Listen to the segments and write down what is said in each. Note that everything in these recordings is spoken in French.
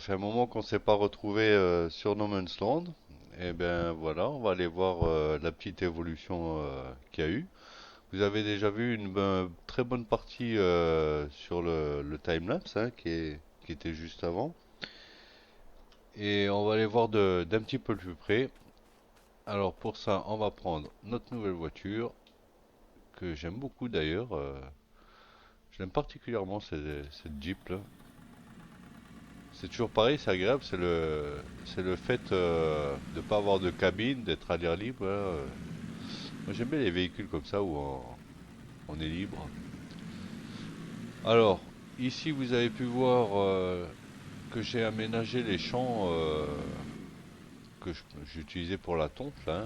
fait un moment qu'on s'est pas retrouvé sur No Man's Land. Et ben voilà, on va aller voir la petite évolution qu'il y a eu. Vous avez déjà vu une très bonne partie sur le timelapse hein, qui était juste avant. Et on va aller voir d'un petit peu plus près. Alors pour ça, on va prendre notre nouvelle voiture, que j'aime beaucoup d'ailleurs. J'aime particulièrement cette Jeep là. C'est toujours pareil, c'est agréable, c'est le fait de pas avoir de cabine, d'être à l'air libre. Voilà. Moi j'aime bien les véhicules comme ça où on est libre. Alors, ici vous avez pu voir que j'ai aménagé les champs que j'utilisais pour la tonte, là,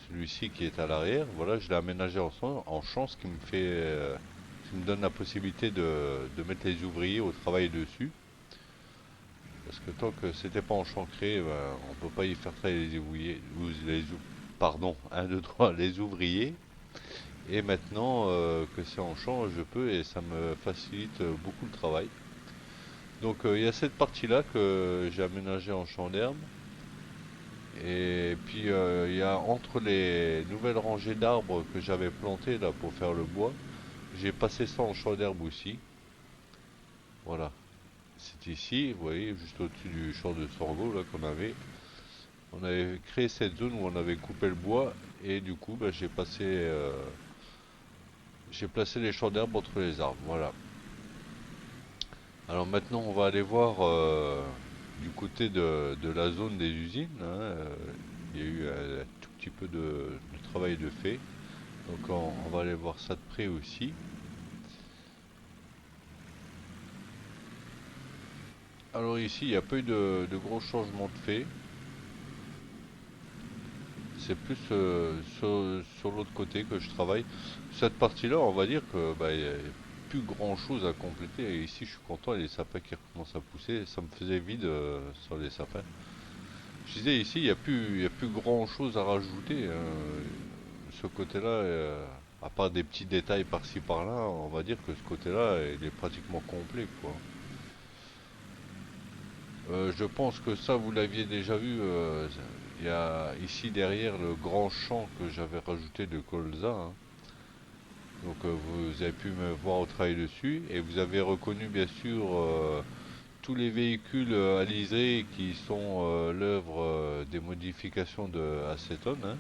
celui-ci qui est à l'arrière. Voilà, je l'ai aménagé en champ, ce qui me fait, ce qui me donne la possibilité de mettre les ouvriers au travail dessus. Parce que tant que c'était pas enchancré, ben, on peut pas y faire travailler les ouvriers, pardon, un, 2, 3, les ouvriers. Et maintenant que c'est en champ, je peux et ça me facilite beaucoup le travail. Donc il y a cette partie-là que j'ai aménagée en champ d'herbe. Et puis il y a entre les nouvelles rangées d'arbres que j'avais plantées là pour faire le bois, j'ai passé ça en champ d'herbe aussi. Voilà. C'est ici, vous voyez, juste au-dessus du champ de sorgho là qu'on avait. On avait créé cette zone où on avait coupé le bois et du coup bah, j'ai placé les champs d'herbe entre les arbres. Voilà. Alors maintenant on va aller voir du côté de la zone des usines. Hein, il y a eu un tout petit peu de travail de fait. Donc on va aller voir ça de près aussi. Alors ici il n'y a pas eu de gros changements de fait. C'est plus sur l'autre côté que je travaille. Cette partie-là, on va dire que bah, y a plus grand chose à compléter. Et ici, je suis content, il y a les sapins qui recommencent à pousser. Ça me faisait vide sur les sapins. Je disais ici, il y a plus grand chose à rajouter. Ce côté-là, à part des petits détails par-ci par-là, on va dire que ce côté-là, il est pratiquement complet, quoi. Je pense que ça, vous l'aviez déjà vu. Il y a ici derrière le grand champ que j'avais rajouté de colza, hein. Donc vous avez pu me voir au travail dessus et vous avez reconnu bien sûr tous les véhicules alizés qui sont l'œuvre des modifications de acétone, hein.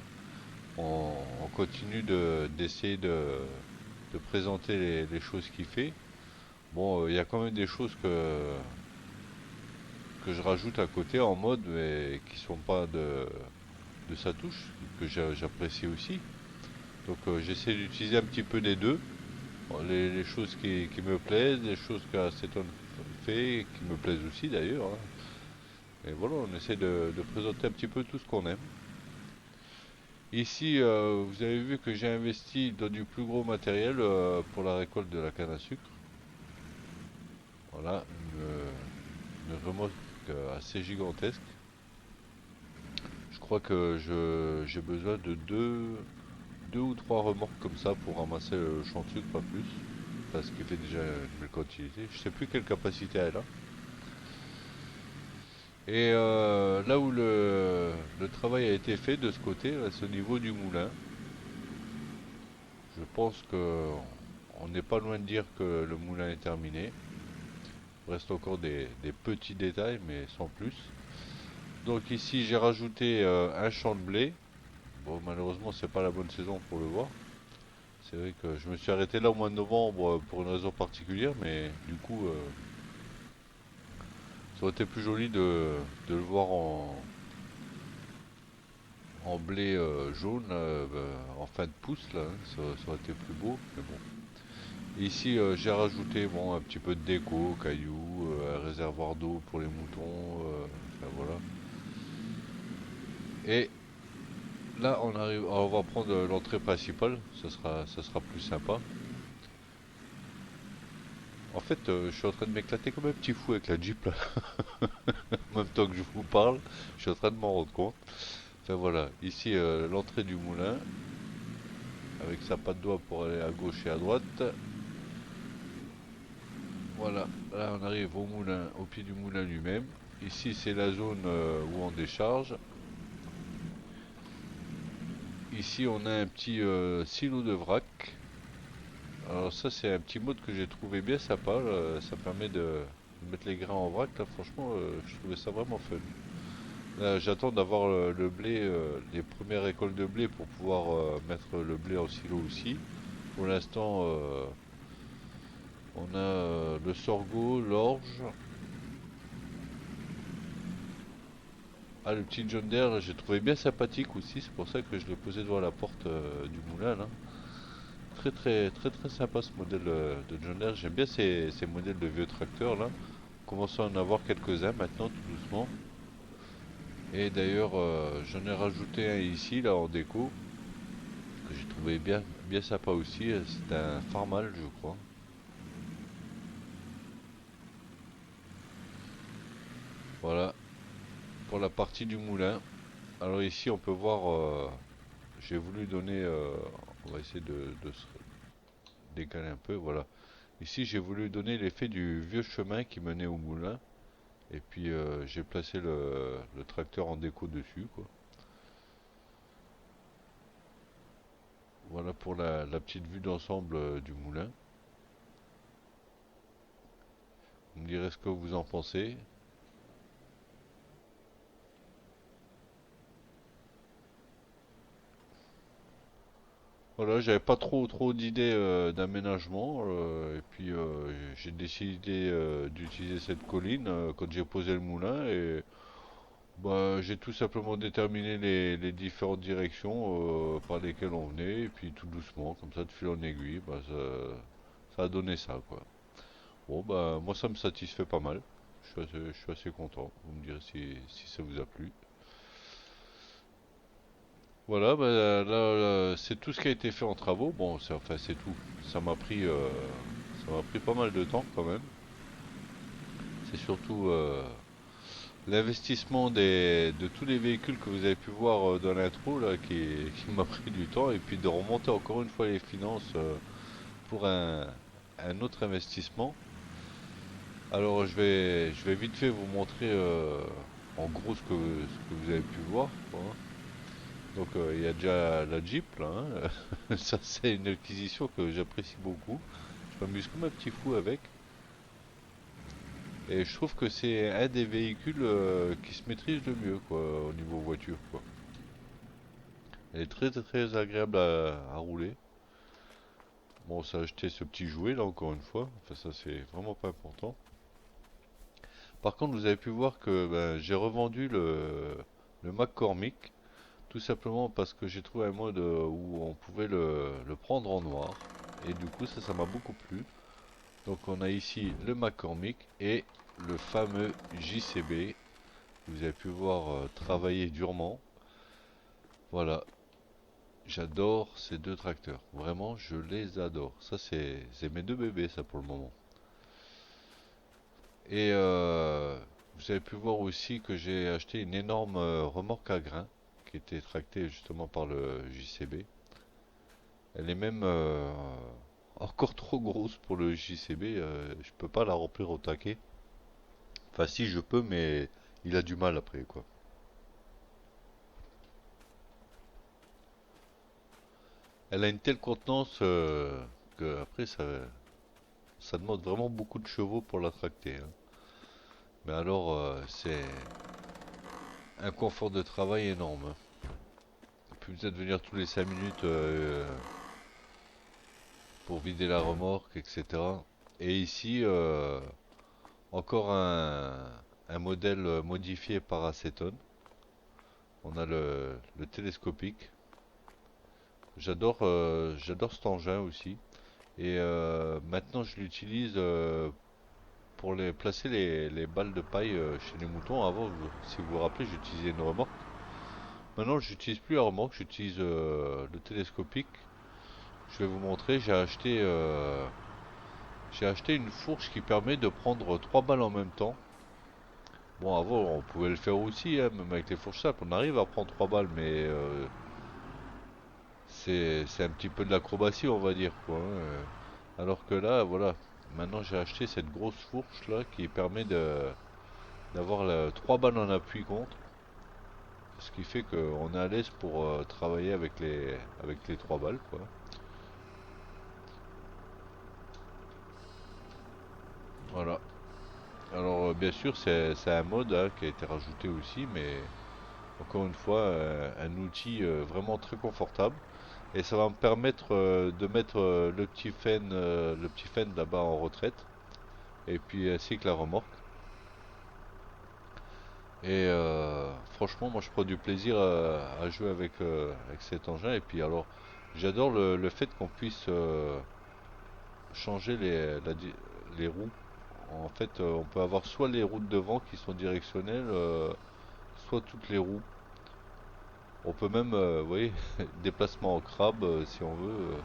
On continue d'essayer de présenter les choses qu'il fait. Bon, il y a quand même des choses que je rajoute à côté en mode mais qui sont pas de sa touche, que j'apprécie aussi. Donc j'essaie d'utiliser un petit peu des deux. Bon, les choses qui me plaisent, les choses qu'Acetone fait, qui me plaisent aussi d'ailleurs, hein. Et voilà, on essaie de présenter un petit peu tout ce qu'on aime. Ici, vous avez vu que j'ai investi dans du plus gros matériel pour la récolte de la canne à sucre. Voilà, une remorque assez gigantesque. Je crois que j'ai besoin de deux ou trois remorques comme ça pour ramasser le champ de sucre, pas plus. Parce qu'il fait déjà une belle quantité. Je sais plus quelle capacité elle a. Et là où le travail a été fait de ce côté, c'est au niveau du moulin. Je pense que on n'est pas loin de dire que le moulin est terminé. Il reste encore des petits détails, mais sans plus. Donc ici j'ai rajouté un champ de blé. Bon malheureusement c'est pas la bonne saison pour le voir. C'est vrai que je me suis arrêté là au mois de novembre pour une raison particulière, mais du coup ça aurait été plus joli de le voir en blé jaune en fin de pouce là, hein, ça aurait été plus beau, mais bon. Ici j'ai rajouté bon un petit peu de déco, cailloux, un réservoir d'eau pour les moutons, enfin voilà. Et là on arrive, on va prendre l'entrée principale, ça sera plus sympa. En fait je suis en train de m'éclater comme un petit fou avec la Jeep là, en même temps que je vous parle, je suis en train de m'en rendre compte. Enfin voilà, ici l'entrée du moulin, avec sa patte doigt pour aller à gauche et à droite. Voilà, là on arrive au moulin, au pied du moulin lui-même. Ici c'est la zone où on décharge. Ici on a un petit silo de vrac. Alors ça c'est un petit mode que j'ai trouvé bien sympa, là. Ça permet de mettre les grains en vrac. Là franchement je trouvais ça vraiment fun. Là j'attends d'avoir le blé, les premières récoltes de blé pour pouvoir mettre le blé en silo aussi. Pour l'instant on a le sorgho, l'orge. Ah, le petit John Deere, là, j'ai trouvé bien sympathique aussi, c'est pour ça que je l'ai posé devant la porte du moulin là. Très très très très sympa ce modèle de John Deere. J'aime bien ces modèles de vieux tracteurs là. On commence à en avoir quelques-uns maintenant tout doucement. Et d'ailleurs j'en ai rajouté un ici là en déco que j'ai trouvé bien sympa aussi. C'est un Farmal je crois. Voilà pour la partie du moulin. Alors ici on peut voir, j'ai voulu donner, on va essayer de se décaler un peu, voilà. Ici, j'ai voulu donner l'effet du vieux chemin qui menait au moulin. Et puis, j'ai placé le tracteur en déco dessus, quoi. Voilà pour la petite vue d'ensemble du moulin. Vous me direz ce que vous en pensez. Voilà, j'avais pas trop d'idées d'aménagement. Et puis, j'ai décidé d'utiliser cette colline quand j'ai posé le moulin. Et bah, j'ai tout simplement déterminé les différentes directions par lesquelles on venait, et puis tout doucement, comme ça, de fil en aiguille, bah, ça a donné ça, quoi. Bon, bah, moi, ça me satisfait pas mal. Je suis assez content. Vous me direz si ça vous a plu. Voilà, bah, là, c'est tout ce qui a été fait en travaux. Bon, enfin, c'est tout. Ça m'a pris, euh, ça m'a pris pas mal de temps quand même. C'est surtout l'investissement de tous les véhicules que vous avez pu voir dans l'intro là qui m'a pris du temps et puis de remonter encore une fois les finances pour un autre investissement. Alors je vais vite fait vous montrer en gros ce que vous avez pu voir, quoi, hein. Donc il y a déjà la Jeep là, hein. Ça c'est une acquisition que j'apprécie beaucoup. Je m'amuse comme un petit fou avec. Et je trouve que c'est un des véhicules qui se maîtrise le mieux quoi, au niveau voiture, quoi. Elle est très agréable à rouler. Bon, ça a acheté ce petit jouet là encore une fois. Enfin, ça c'est vraiment pas important. Par contre, vous avez pu voir que ben, j'ai revendu le McCormick. Tout simplement parce que j'ai trouvé un mode où on pouvait le prendre en noir. Et du coup, ça m'a beaucoup plu. Donc, on a ici le McCormick et le fameux JCB. Vous avez pu voir travailler durement. Voilà, j'adore ces deux tracteurs. Vraiment, je les adore. Ça, c'est mes deux bébés, ça, pour le moment. Et vous avez pu voir aussi que j'ai acheté une énorme remorque à grains qui était tractée justement par le JCB. Elle est même encore trop grosse pour le JCB. Je peux pas la remplir au taquet. Enfin, si je peux, mais il a du mal après, quoi. Elle a une telle contenance que après ça demande vraiment beaucoup de chevaux pour la tracter, hein. Mais alors, c'est un confort de travail énorme, hein. Plus besoin de venir tous les 5 minutes pour vider la remorque, etc. Et ici, encore un modèle modifié par acétone. On a le télescopique. J'adore cet engin aussi. Et maintenant, je l'utilise pour placer les balles de paille chez les moutons. Avant, si vous vous rappelez, j'utilisais une remorque. Maintenant, j'utilise plus la remorque, j'utilise le télescopique. Je vais vous montrer, j'ai acheté une fourche qui permet de prendre trois balles en même temps. Bon, avant, on pouvait le faire aussi, hein, même avec les fourches simples. On arrive à prendre trois balles, mais c'est un petit peu de l'acrobatie, on va dire, quoi, hein. Alors que là, voilà, maintenant j'ai acheté cette grosse fourche là qui permet d'avoir 3 balles en appui contre. Ce qui fait qu'on est à l'aise pour travailler avec les 3 balles quoi. Voilà. Alors bien sûr c'est un mode hein, qui a été rajouté aussi, mais encore une fois un outil vraiment très confortable. Et ça va me permettre de mettre le petit fan là-bas en retraite. Et puis ainsi que la remorque. Et franchement, moi je prends du plaisir à jouer avec cet engin. Et puis alors, j'adore le fait qu'on puisse changer les roues. En fait, on peut avoir soit les roues de devant qui sont directionnelles, soit toutes les roues. On peut même, vous voyez, déplacement en crabe si on veut.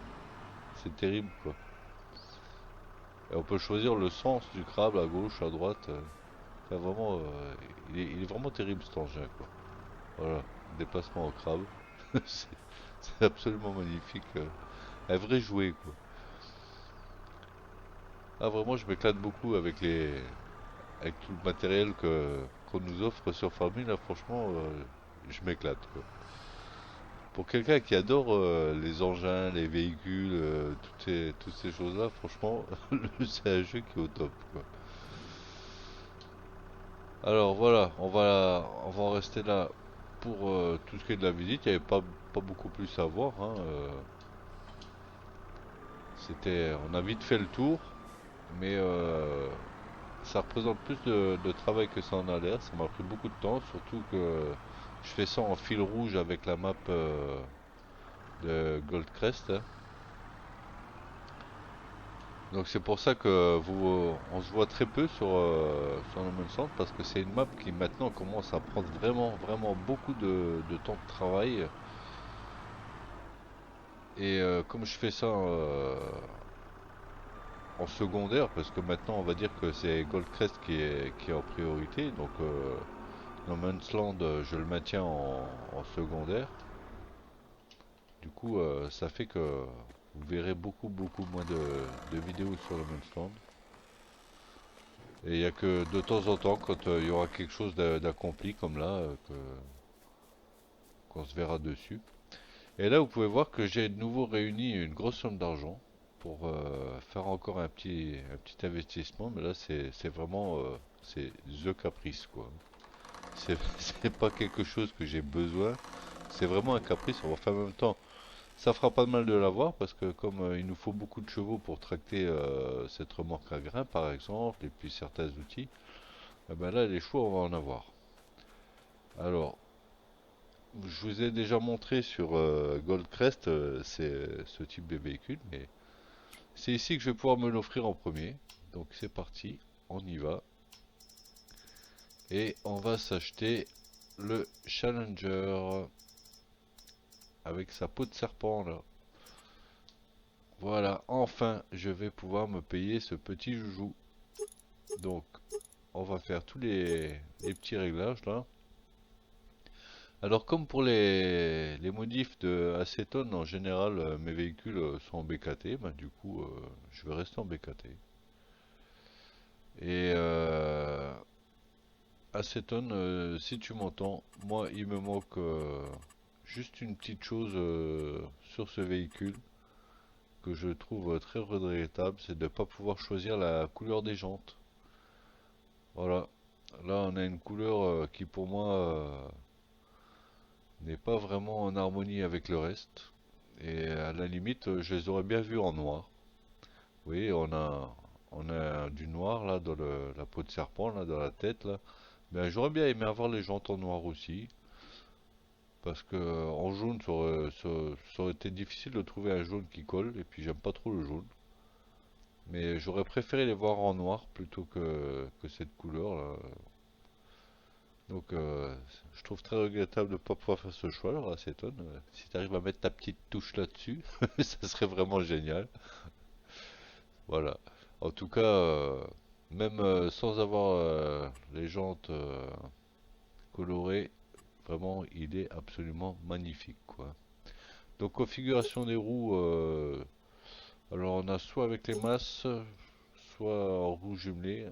C'est terrible quoi. Et on peut choisir le sens du crabe à gauche, à droite. C'est vraiment, il est vraiment terrible cet engin quoi. Voilà, déplacement en crabe. C'est c'est absolument magnifique. Un vrai jouet, quoi. Ah, vraiment, je m'éclate beaucoup avec tout le matériel qu'on nous offre sur Farming. Là, franchement, je m'éclate, quoi. Pour quelqu'un qui adore les engins, les véhicules, toutes ces choses-là, franchement, c'est un jeu qui est au top, quoi. Alors voilà, on va en rester là pour tout ce qui est de la visite. Il n'y avait pas beaucoup plus à voir, hein. On a vite fait le tour, mais ça représente plus de travail que ça en a l'air. Ça m'a pris beaucoup de temps, surtout que je fais ça en fil rouge avec la map de Goldcrest, hein. Donc c'est pour ça que on se voit très peu sur No Man's Land parce que c'est une map qui maintenant commence à prendre vraiment, vraiment beaucoup de temps de travail. Et comme je fais ça en secondaire, parce que maintenant on va dire que c'est Goldcrest qui est en priorité, donc No Man's Land je le maintiens en secondaire. Du coup ça fait que vous verrez beaucoup beaucoup moins de vidéos sur No Man's Land. Et il n'y a que de temps en temps quand il y aura quelque chose d'accompli comme là qu'on se verra dessus. Et là vous pouvez voir que j'ai de nouveau réuni une grosse somme d'argent pour faire encore un petit investissement, mais là c'est vraiment c'est the caprice quoi. C'est c'est pas quelque chose que j'ai besoin, c'est vraiment un caprice. Enfin, en même temps, ça fera pas de mal de l'avoir parce que comme il nous faut beaucoup de chevaux pour tracter cette remorque à grains par exemple, et puis certains outils, eh ben là les chevaux on va en avoir. Alors, je vous ai déjà montré sur Goldcrest ce type de véhicule, mais c'est ici que je vais pouvoir me l'offrir en premier. Donc c'est parti, on y va. Et on va s'acheter le Challenger avec sa peau de serpent là. Voilà, enfin je vais pouvoir me payer ce petit joujou. Donc on va faire tous les petits réglages là. Alors comme pour les modifs de acétone, en général mes véhicules sont en BKT, bah, du coup je vais rester en BKT. Et acétone, si tu m'entends, moi il me manque juste une petite chose sur ce véhicule que je trouve très regrettable, c'est de ne pas pouvoir choisir la couleur des jantes. Voilà, là on a une couleur qui pour moi n'est pas vraiment en harmonie avec le reste. Et à la limite, je les aurais bien vus en noir. Oui, on a du noir là dans la peau de serpent là dans la tête là. Mais j'aurais bien aimé avoir les jantes en noir aussi. Parce que en jaune, ça aurait été difficile de trouver un jaune qui colle. Et puis j'aime pas trop le jaune. Mais j'aurais préféré les voir en noir plutôt que cette couleur là. Donc je trouve très regrettable de ne pas pouvoir faire ce choix. Alors acétone, si tu arrives à mettre ta petite touche là-dessus, ça serait vraiment génial. Voilà. En tout cas, même sans avoir les jantes colorées, vraiment, il est absolument magnifique, quoi. Donc, configuration des roues, alors on a soit avec les masses, soit en roue jumelée.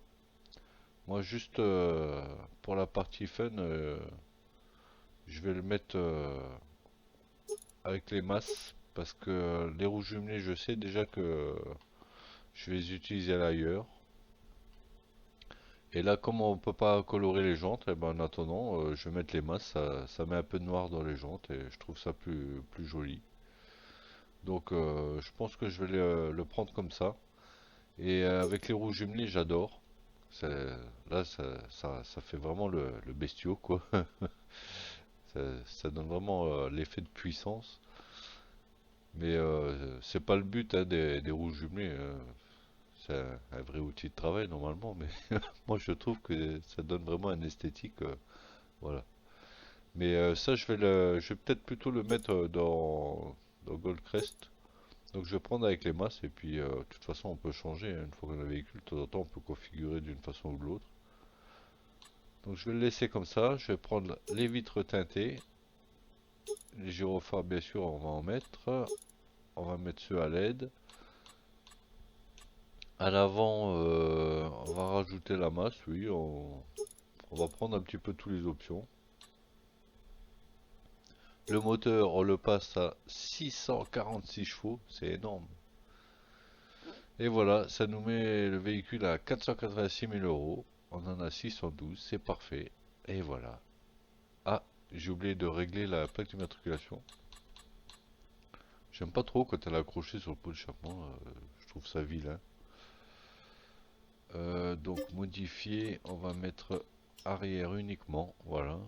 Moi, juste pour la partie fun, je vais le mettre avec les masses. Parce que les roues jumelées, je sais déjà que je vais les utiliser à l'ailleurs. Et là, comme on peut pas colorer les jantes, eh ben, en attendant, je vais mettre les masses. Ça met un peu de noir dans les jantes et je trouve ça plus joli. Donc, je pense que je vais le prendre comme ça. Et avec les roues jumelées, j'adore. Là, ça fait vraiment le bestiau, quoi. Ça donne vraiment l'effet de puissance. Mais c'est pas le but hein, des roues jumelées. C'est un vrai outil de travail normalement, mais moi je trouve que ça donne vraiment un esthétique. Voilà. Mais ça, je vais peut-être plutôt le mettre dans Goldcrest. Donc je vais prendre avec les masses et puis de toute façon on peut changer hein, une fois qu'on a le véhicule. De temps en temps on peut configurer d'une façon ou de l'autre. Donc je vais le laisser comme ça. Je vais prendre les vitres teintées. Les gyrophares bien sûr on va en mettre. On va mettre ceux à LED. À l'avant, on va rajouter la masse, oui, on va prendre un petit peu toutes les options. Le moteur, on le passe à 646 chevaux, c'est énorme. Et voilà, ça nous met le véhicule à 486 000 euros. On en a 612, c'est parfait. Et voilà. Ah, j'ai oublié de régler la plaque d'immatriculation. J'aime pas trop quand elle est accrochée sur le pot d'échappement, je trouve ça vilain. Donc modifier, on va mettre arrière uniquement, voilà.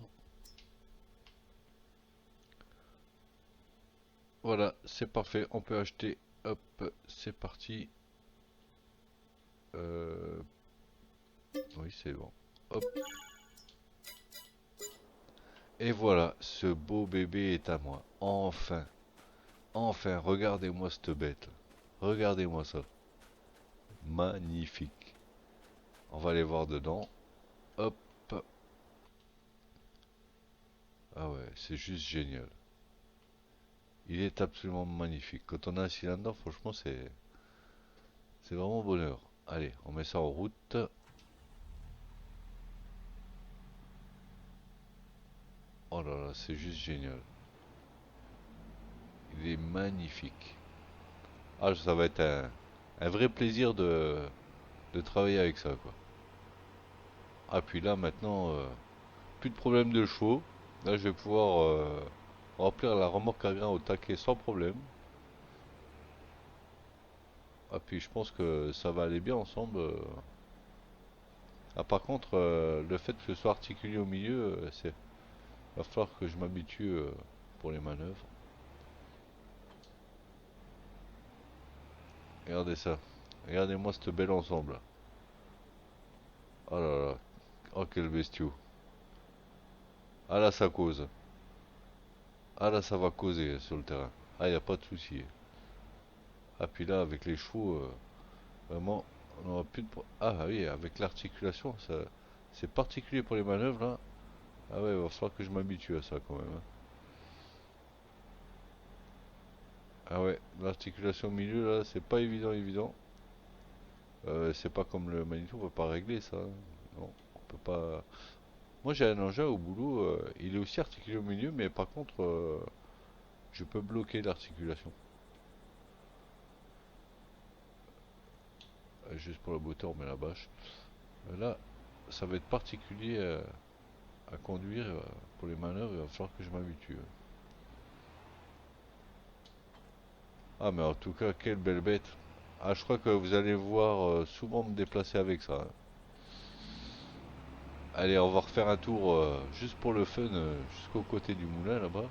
Voilà, c'est parfait, on peut acheter, hop, c'est parti. Euh, oui, c'est bon. Hop. Et voilà, ce beau bébé est à moi. Enfin, enfin, regardez-moi cette bête. Regardez-moi ça. Magnifique. On va aller voir dedans. Hop. Ah ouais, c'est juste génial. Il est absolument magnifique. Quand on a un cylindre, franchement, c'est vraiment bonheur. Allez, on met ça en route. Oh là là, c'est juste génial. Il est magnifique. Ah, ça va être un vrai plaisir de travailler avec ça, quoi. Ah, puis là, maintenant, plus de problème de chevaux. Là, je vais pouvoir remplir la remorque à grain au taquet sans problème. Ah, puis je pense que ça va aller bien ensemble. Ah, par contre, le fait que ce soit articulé au milieu, va falloir que je m'habitue pour les manœuvres. Regardez ça. Regardez-moi ce bel ensemble. Oh là là. Oh, quel bestiau. Ah là, ça cause. Ah là, ça va causer sur le terrain. Ah, y a pas de souci. Ah, puis là, avec les chevaux, vraiment, on aura plus de... Ah oui, avec l'articulation, ça, c'est particulier pour les manœuvres, là. Ah ouais, il va falloir que je m'habitue à ça, quand même, hein. Ah ouais, l'articulation au milieu, là, c'est pas évident, évident. C'est pas comme le Manitou, on peut pas régler ça, hein. Non, on peut pas... Moi, j'ai un engin au boulot, il est aussi articulé au milieu, mais par contre, je peux bloquer l'articulation. Juste pour la beauté, on met la bâche. Là, ça va être particulier à conduire pour les manœuvres, il va falloir que je m'habitue. Ah, mais en tout cas, quelle belle bête. Ah, je crois que vous allez voir souvent me déplacer avec ça, hein. Allez, on va refaire un tour juste pour le fun, jusqu'au côté du moulin là-bas.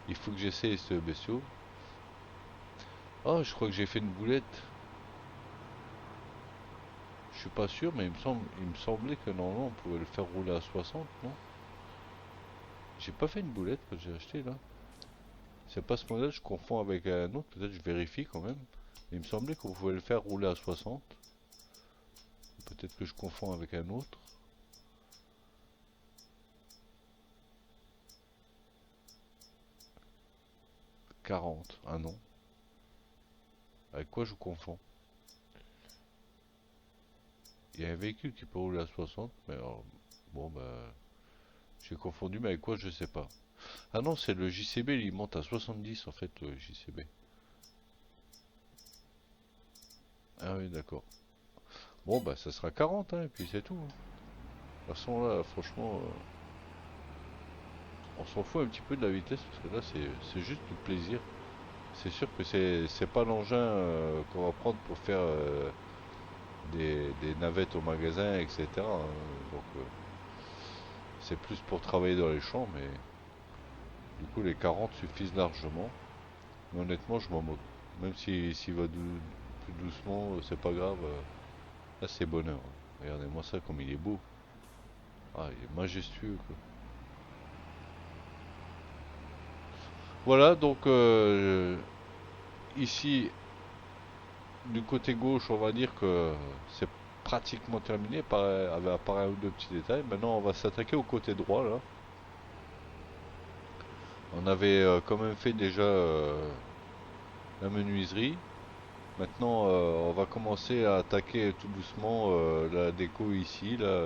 Il faut que j'essaye ce bestiau. Oh, je crois que j'ai fait une boulette. Je suis pas sûr, mais il me semblait que normalement on pouvait le faire rouler à 60, non? J'ai pas fait une boulette que j'ai acheté là. C'est pas ce modèle, je confonds avec un autre, peut-être je vérifie quand même. Mais il me semblait qu'on pouvait le faire rouler à 60. Peut-être que je confonds avec un autre. 40, ah non. Avec quoi je confonds? il y a un véhicule qui peut rouler à 60, mais alors, bon, bah, j'ai confondu, mais avec quoi, je sais pas. Ah non, c'est le JCB, il monte à 70 en fait, le JCB. Ah oui, d'accord. Bon, bah, ça sera 40, hein, et puis c'est tout, hein. De toute façon, là, franchement, on s'en fout un petit peu de la vitesse, parce que là, c'est juste du plaisir. C'est sûr que c'est pas l'engin qu'on va prendre pour faire des navettes au magasin, etc., hein. Donc, c'est plus pour travailler dans les champs, mais du coup, les 40 suffisent largement. Mais honnêtement, je m'en moque. Même s'il va plus doucement, c'est pas grave. Là, c'est bonheur, hein. Regardez-moi ça, comme il est beau. Ah, il est majestueux, quoi. Voilà, donc ici, du côté gauche, on va dire que c'est pratiquement terminé, à part un ou deux petits détails. Maintenant, on va s'attaquer au côté droit, là. On avait quand même fait déjà la menuiserie. Maintenant, on va commencer à attaquer tout doucement la déco ici, là,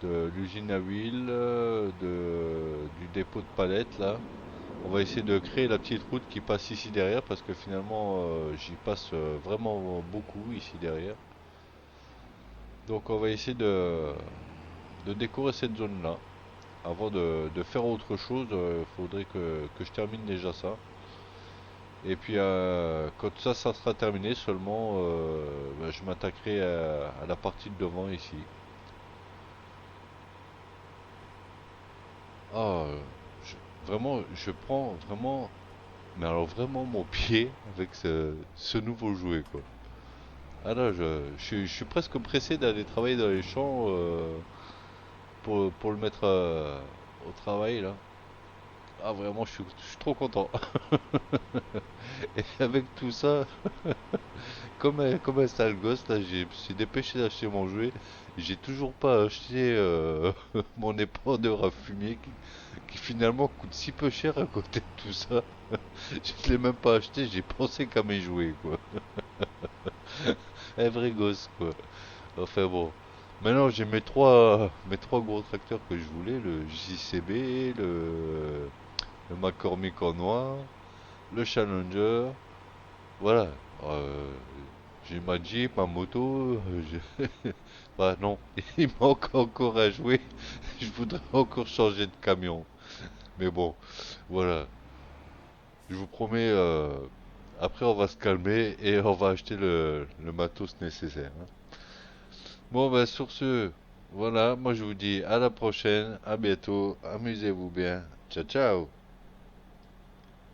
de l'usine à huile, du dépôt de palettes, là. On va essayer de créer la petite route qui passe ici derrière parce que finalement j'y passe vraiment beaucoup ici derrière. Donc on va essayer de décorer cette zone-là. Avant de faire autre chose, il faudrait que je termine déjà ça. Et puis quand ça sera terminé seulement, bah, je m'attaquerai à la partie de devant ici. Ah, vraiment, je prends vraiment, mais alors vraiment mon pied avec ce nouveau jouet quoi. Ah là, je suis presque pressé d'aller travailler dans les champs pour le mettre au travail là. Ah vraiment, je suis trop content. Et avec tout ça, comme un sale gosse, là, je me suis dépêché d'acheter mon jouet. J'ai toujours pas acheté mon épandeur à fumier qui finalement coûte si peu cher à côté de tout ça. Je l'ai même pas acheté, j'ai pensé qu'à mes jouets quoi. Un vrai gosse quoi. Enfin bon. Maintenant j'ai mes trois gros tracteurs que je voulais, le JCB, le McCormick en noir, le Challenger. Voilà. Euh, j'ai ma Jeep, ma moto. Bah non, il manque encore à jouer. Je voudrais encore changer de camion. Mais bon, voilà. Je vous promets, après on va se calmer et on va acheter le matos nécessaire, hein. Bon, bah sur ce, voilà, moi je vous dis à la prochaine, à bientôt, amusez-vous bien. Ciao, ciao.